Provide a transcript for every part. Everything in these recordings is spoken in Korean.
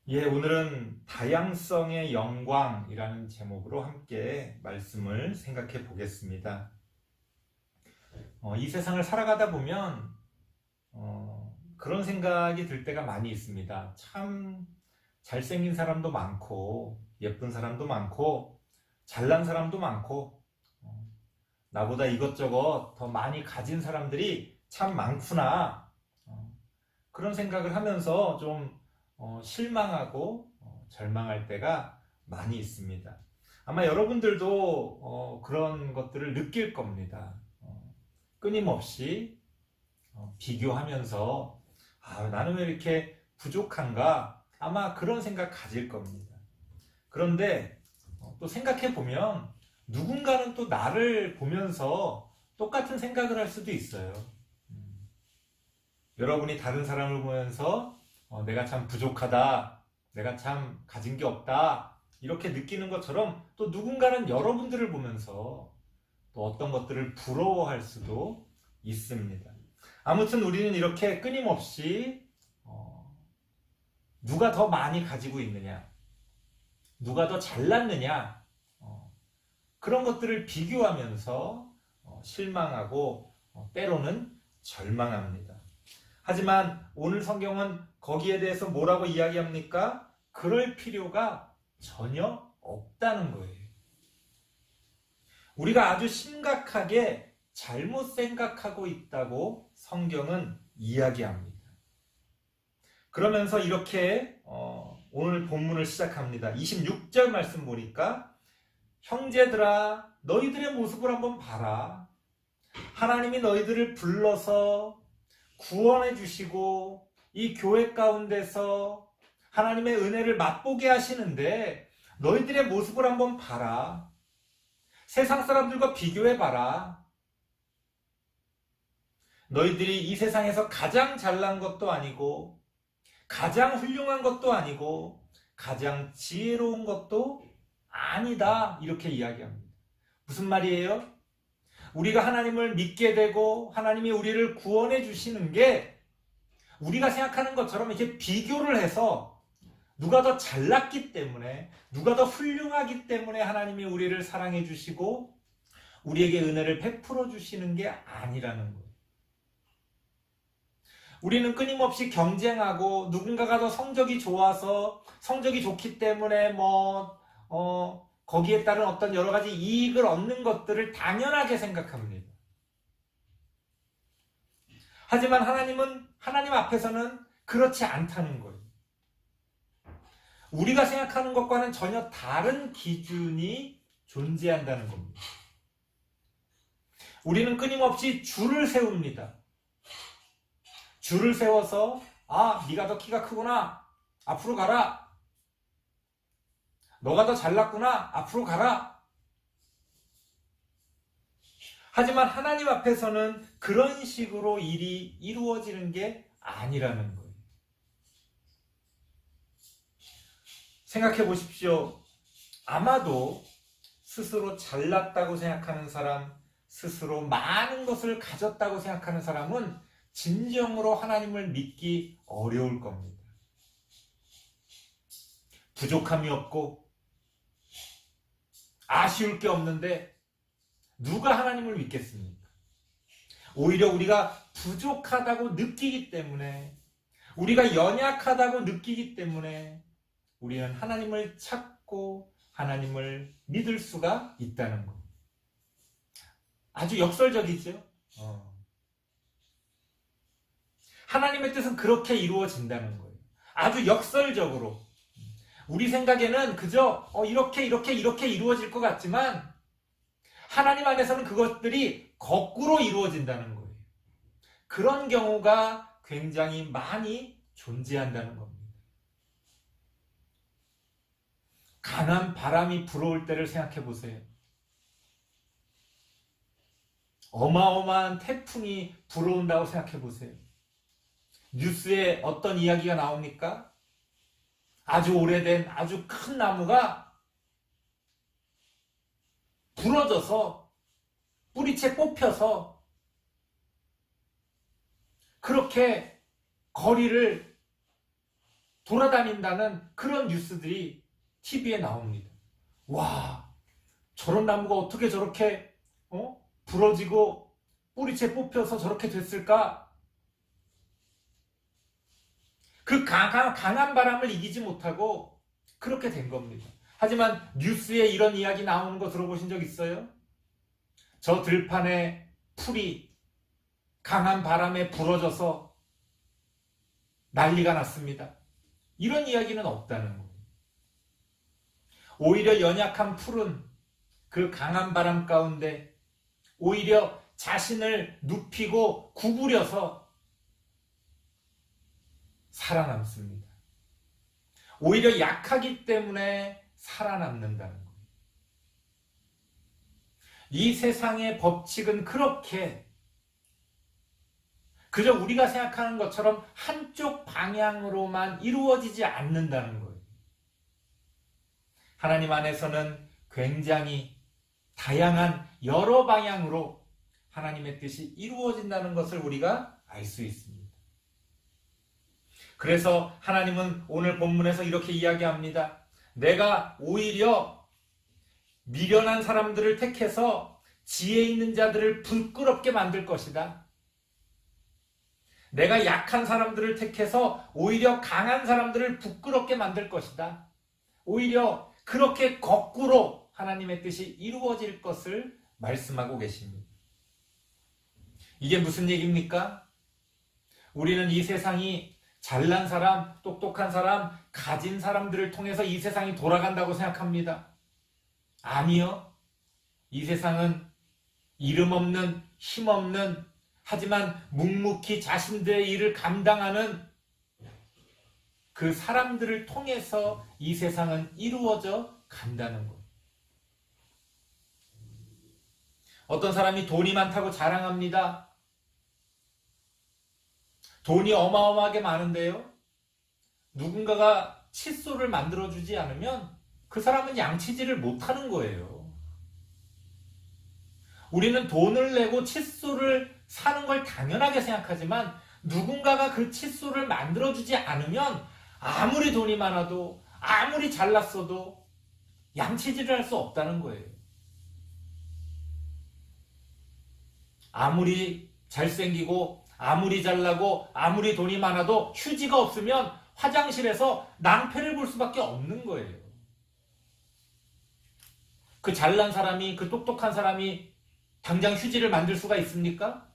오늘은 다양성의 영광이라는 제목으로 함께 말씀을 생각해 보겠습니다. 이 세상을 살아가다 보면 그런 생각이 들 때가 많이 있습니다. 참 잘생긴 사람도 많고 예쁜 사람도 많고 잘난 사람도 많고 나보다 이것저것 더 많이 가진 사람들이 참 많구나. 그런 생각을 하면서 좀 실망하고 절망할 때가 많이 있습니다. 아마 여러분들도 그런 것들을 느낄 겁니다. 끊임없이 비교하면서 나는 왜 이렇게 부족한가? 아마 그런 생각 가질 겁니다. 그런데 또 생각해 보면 누군가는 또 나를 보면서 똑같은 생각을 할 수도 있어요. 여러분이 다른 사람을 보면서 내가 참 부족하다, 내가 참 가진 게 없다, 이렇게 느끼는 것처럼 또 누군가는 여러분들을 보면서 또 어떤 것들을 부러워할 수도 있습니다. 아무튼 우리는 이렇게 끊임없이 누가 더 많이 가지고 있느냐, 누가 더 잘났느냐, 그런 것들을 비교하면서 실망하고 때로는 절망합니다. 하지만 오늘 성경은 거기에 대해서 뭐라고 이야기합니까? 그럴 필요가 전혀 없다는 거예요. 우리가 아주 심각하게 잘못 생각하고 있다고 성경은 이야기합니다. 그러면서 이렇게 오늘 본문을 시작합니다. 26절 말씀 보니까 형제들아 너희들의 모습을 한번 봐라. 하나님이 너희들을 불러서 구원해 주시고 이 교회 가운데서 하나님의 은혜를 맛보게 하시는데 너희들의 모습을 한번 봐라. 세상 사람들과 비교해 봐라. 너희들이 이 세상에서 가장 잘난 것도 아니고 가장 훌륭한 것도 아니고 가장 지혜로운 것도 아니다. 이렇게 이야기합니다. 무슨 말이에요? 우리가 하나님을 믿게 되고 하나님이 우리를 구원해 주시는 게 우리가 생각하는 것처럼 이렇게 비교를 해서 누가 더 잘났기 때문에 누가 더 훌륭하기 때문에 하나님이 우리를 사랑해 주시고 우리에게 은혜를 베풀어 주시는 게 아니라는 거예요. 우리는 끊임없이 경쟁하고 누군가가 더 성적이 좋아서 성적이 좋기 때문에 거기에 따른 어떤 여러 가지 이익을 얻는 것들을 당연하게 생각합니다. 하지만 하나님 앞에서는 그렇지 않다는 거예요. 우리가 생각하는 것과는 전혀 다른 기준이 존재한다는 겁니다. 우리는 끊임없이 줄을 세웁니다. 줄을 세워서 네가 더 키가 크구나. 앞으로 가라. 너가 더 잘났구나. 앞으로 가라. 하지만 하나님 앞에서는 그런 식으로 일이 이루어지는 게 아니라는 거예요. 생각해 보십시오. 아마도 스스로 잘났다고 생각하는 사람, 스스로 많은 것을 가졌다고 생각하는 사람은 진정으로 하나님을 믿기 어려울 겁니다. 부족함이 없고 아쉬울 게 없는데 누가 하나님을 믿겠습니까? 오히려 우리가 부족하다고 느끼기 때문에 우리가 연약하다고 느끼기 때문에 우리는 하나님을 찾고 하나님을 믿을 수가 있다는 것. 아주 역설적이죠? 하나님의 뜻은 그렇게 이루어진다는 거예요. 아주 역설적으로. 우리 생각에는 그저 이렇게 이루어질 것 같지만 하나님 안에서는 그것들이 거꾸로 이루어진다는 거예요. 그런 경우가 굉장히 많이 존재한다는 겁니다. 강한 바람이 불어올 때를 생각해 보세요. 어마어마한 태풍이 불어온다고 생각해 보세요. 뉴스에 어떤 이야기가 나옵니까? 아주 오래된 아주 큰 나무가 부러져서 뿌리채 뽑혀서 그렇게 거리를 돌아다닌다는 그런 뉴스들이 TV에 나옵니다. 와, 저런 나무가 어떻게 저렇게 부러지고 뿌리채 뽑혀서 저렇게 됐을까? 그 강한 바람을 이기지 못하고 그렇게 된 겁니다. 하지만 뉴스에 이런 이야기 나오는 거 들어보신 적 있어요? 저 들판에 풀이 강한 바람에 부러져서 난리가 났습니다. 이런 이야기는 없다는 거예요. 오히려 연약한 풀은 그 강한 바람 가운데 오히려 자신을 눕히고 구부려서 살아남습니다. 오히려 약하기 때문에 살아남는다는 거예요. 이 세상의 법칙은 그렇게 그저 우리가 생각하는 것처럼 한쪽 방향으로만 이루어지지 않는다는 거예요. 하나님 안에서는 굉장히 다양한 여러 방향으로 하나님의 뜻이 이루어진다는 것을 우리가 알 수 있습니다. 그래서 하나님은 오늘 본문에서 이렇게 이야기합니다. 내가 오히려 미련한 사람들을 택해서 지혜 있는 자들을 부끄럽게 만들 것이다. 내가 약한 사람들을 택해서 오히려 강한 사람들을 부끄럽게 만들 것이다. 오히려 그렇게 거꾸로 하나님의 뜻이 이루어질 것을 말씀하고 계십니다. 이게 무슨 얘기입니까? 우리는 이 세상이 잘난 사람, 똑똑한 사람, 가진 사람들을 통해서 이 세상이 돌아간다고 생각합니다. 아니요. 이 세상은 이름 없는, 힘 없는, 하지만 묵묵히 자신들의 일을 감당하는 그 사람들을 통해서 이 세상은 이루어져 간다는 것. 어떤 사람이 돈이 많다고 자랑합니다. 돈이 어마어마하게 많은데요. 누군가가 칫솔을 만들어주지 않으면 그 사람은 양치질을 못하는 거예요. 우리는 돈을 내고 칫솔을 사는 걸 당연하게 생각하지만 누군가가 그 칫솔을 만들어주지 않으면 아무리 돈이 많아도 아무리 잘났어도 양치질을 할 수 없다는 거예요. 아무리 잘생기고 아무리 잘나고 아무리 돈이 많아도 휴지가 없으면 화장실에서 낭패를 볼 수밖에 없는 거예요. 그 잘난 사람이, 그 똑똑한 사람이 당장 휴지를 만들 수가 있습니까?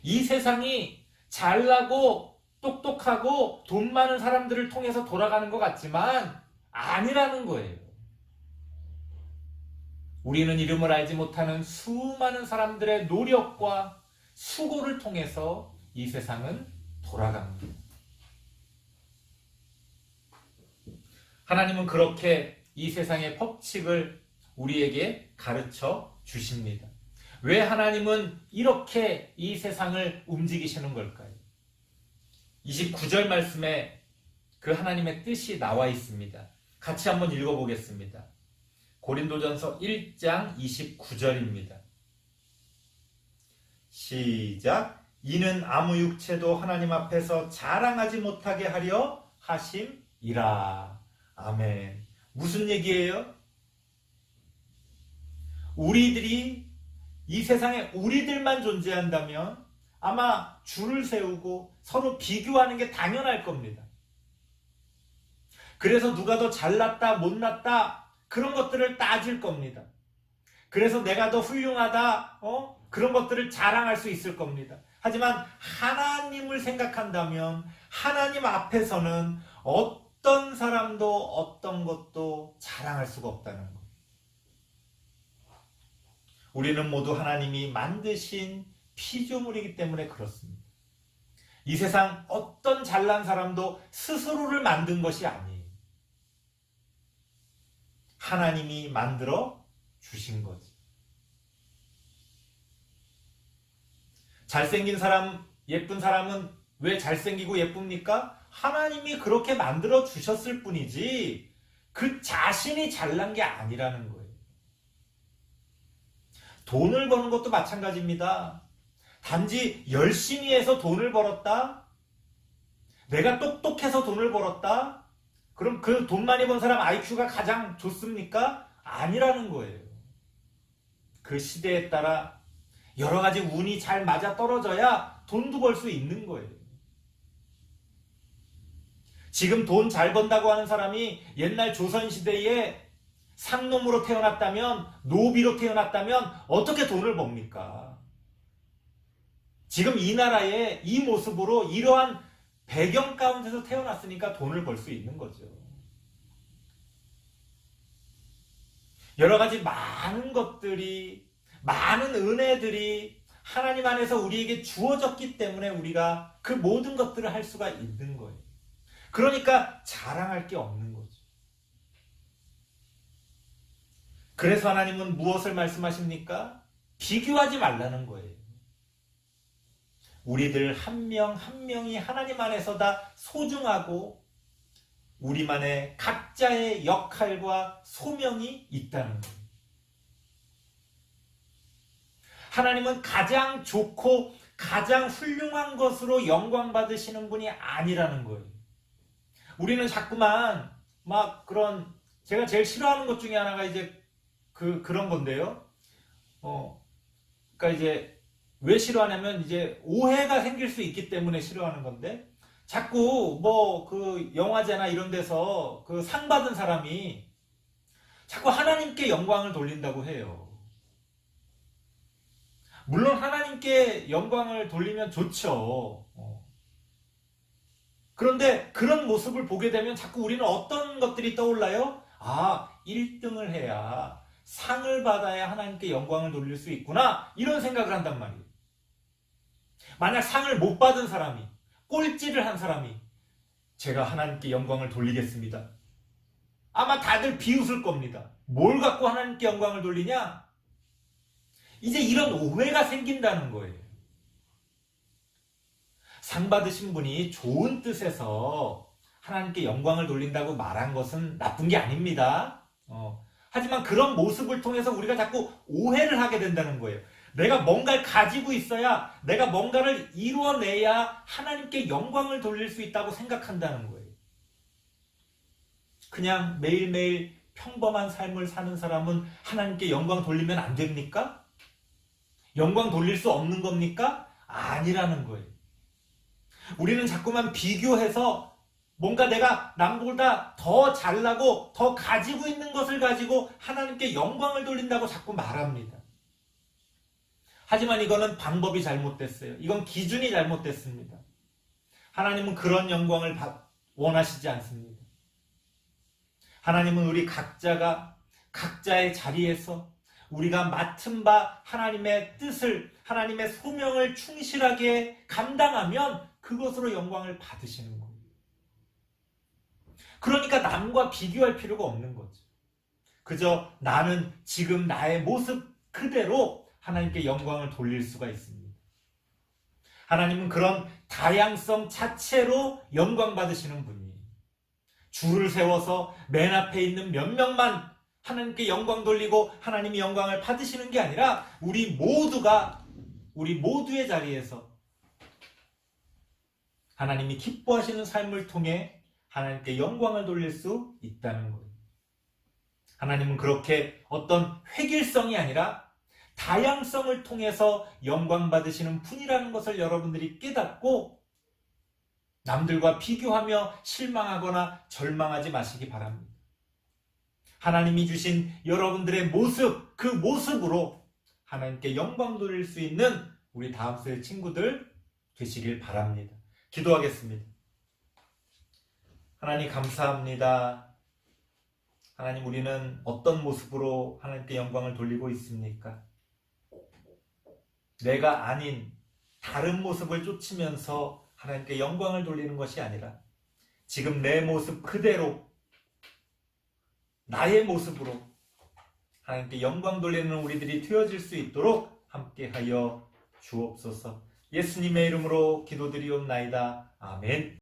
이 세상이 잘나고 똑똑하고 돈 많은 사람들을 통해서 돌아가는 것 같지만 아니라는 거예요. 우리는 이름을 알지 못하는 수많은 사람들의 노력과 수고를 통해서 이 세상은 돌아갑니다. 하나님은 그렇게 이 세상의 법칙을 우리에게 가르쳐 주십니다. 왜 하나님은 이렇게 이 세상을 움직이시는 걸까요? 29절 말씀에 그 하나님의 뜻이 나와 있습니다. 같이 한번 읽어보겠습니다. 고린도전서 1장 29절입니다. 시작. 이는 아무 육체도 하나님 앞에서 자랑하지 못하게 하려 하심이라. 아멘. 무슨 얘기예요? 우리들이 이 세상에 우리들만 존재한다면 아마 줄을 세우고 서로 비교하는 게 당연할 겁니다. 그래서 누가 더 잘났다 못났다 그런 것들을 따질 겁니다. 그래서 내가 더 훌륭하다 그런 것들을 자랑할 수 있을 겁니다. 하지만 하나님을 생각한다면 하나님 앞에서는 어떤 사람도 어떤 것도 자랑할 수가 없다는 거예요. 우리는 모두 하나님이 만드신 피조물이기 때문에 그렇습니다. 이 세상 어떤 잘난 사람도 스스로를 만든 것이 아니에요. 하나님이 만들어 주신 거지. 잘생긴 사람, 예쁜 사람은 왜 잘생기고 예쁩니까? 하나님이 그렇게 만들어 주셨을 뿐이지 그 자신이 잘난 게 아니라는 거예요. 돈을 버는 것도 마찬가지입니다. 단지 열심히 해서 돈을 벌었다? 내가 똑똑해서 돈을 벌었다? 그럼 그 돈 많이 번 사람 IQ가 가장 좋습니까? 아니라는 거예요. 그 시대에 따라 여러 가지 운이 잘 맞아 떨어져야 돈도 벌 수 있는 거예요. 지금 돈 잘 번다고 하는 사람이 옛날 조선시대에 상놈으로 태어났다면, 노비로 태어났다면 어떻게 돈을 법니까? 지금 이 나라의 이 모습으로 이러한 배경 가운데서 태어났으니까 돈을 벌 수 있는 거죠. 여러 가지 많은 것들이, 많은 은혜들이 하나님 안에서 우리에게 주어졌기 때문에 우리가 그 모든 것들을 할 수가 있는 거예요. 그러니까 자랑할 게 없는 거죠. 그래서 하나님은 무엇을 말씀하십니까? 비교하지 말라는 거예요. 우리들 한 명 한 명이 하나님 안에서 다 소중하고 우리만의 각자의 역할과 소명이 있다는 거예요. 하나님은 가장 좋고 가장 훌륭한 것으로 영광 받으시는 분이 아니라는 거예요. 우리는 자꾸만 막 그런, 제가 제일 싫어하는 것 중에 하나가 이제 그런 건데요. 그러니까 이제 왜 싫어하냐면 이제 오해가 생길 수 있기 때문에 싫어하는 건데, 자꾸 뭐 그 영화제나 이런 데서 그 상 받은 사람이 자꾸 하나님께 영광을 돌린다고 해요. 물론 하나님께 영광을 돌리면 좋죠. 그런데 그런 모습을 보게 되면 자꾸 우리는 어떤 것들이 떠올라요? 아, 1등을 해야, 상을 받아야 하나님께 영광을 돌릴 수 있구나, 이런 생각을 한단 말이에요. 만약 상을 못 받은 사람이, 꼴찌를 한 사람이 제가 하나님께 영광을 돌리겠습니다, 아마 다들 비웃을 겁니다. 뭘 갖고 하나님께 영광을 돌리냐? 이제 이런 오해가 생긴다는 거예요. 상 받으신 분이 좋은 뜻에서 하나님께 영광을 돌린다고 말한 것은 나쁜 게 아닙니다. 하지만 그런 모습을 통해서 우리가 자꾸 오해를 하게 된다는 거예요. 내가 뭔가를 가지고 있어야, 내가 뭔가를 이루어내야 하나님께 영광을 돌릴 수 있다고 생각한다는 거예요. 그냥 매일매일 평범한 삶을 사는 사람은 하나님께 영광 돌리면 안 됩니까? 영광 돌릴 수 없는 겁니까? 아니라는 거예요. 우리는 자꾸만 비교해서 뭔가 내가 남보다 더 잘나고 더 가지고 있는 것을 가지고 하나님께 영광을 돌린다고 자꾸 말합니다. 하지만 이거는 방법이 잘못됐어요. 이건 기준이 잘못됐습니다. 하나님은 그런 영광을 원하시지 않습니다. 하나님은 우리 각자가 각자의 자리에서 우리가 맡은 바 하나님의 뜻을, 하나님의 소명을 충실하게 감당하면 그것으로 영광을 받으시는 거예요. 그러니까 남과 비교할 필요가 없는 거죠. 그저 나는 지금 나의 모습 그대로 하나님께 영광을 돌릴 수가 있습니다. 하나님은 그런 다양성 자체로 영광 받으시는 분이에요. 줄을 세워서 맨 앞에 있는 몇 명만 하나님께 영광 돌리고 하나님이 영광을 받으시는 게 아니라 우리 모두가, 우리 모두의 자리에서 하나님이 기뻐하시는 삶을 통해 하나님께 영광을 돌릴 수 있다는 거예요. 하나님은 그렇게 어떤 획일성이 아니라 다양성을 통해서 영광 받으시는 분이라는 것을 여러분들이 깨닫고 남들과 비교하며 실망하거나 절망하지 마시기 바랍니다. 하나님이 주신 여러분들의 모습, 그 모습으로 하나님께 영광 돌릴 수 있는 우리 다음 세대 친구들 되시길 바랍니다. 기도하겠습니다. 하나님 감사합니다. 하나님, 우리는 어떤 모습으로 하나님께 영광을 돌리고 있습니까? 내가 아닌 다른 모습을 쫓으면서 하나님께 영광을 돌리는 것이 아니라 지금 내 모습 그대로, 나의 모습으로 하나님께 영광 돌리는 우리들이 되어질 수 있도록 함께하여 주옵소서. 예수님의 이름으로 기도드리옵나이다. 아멘.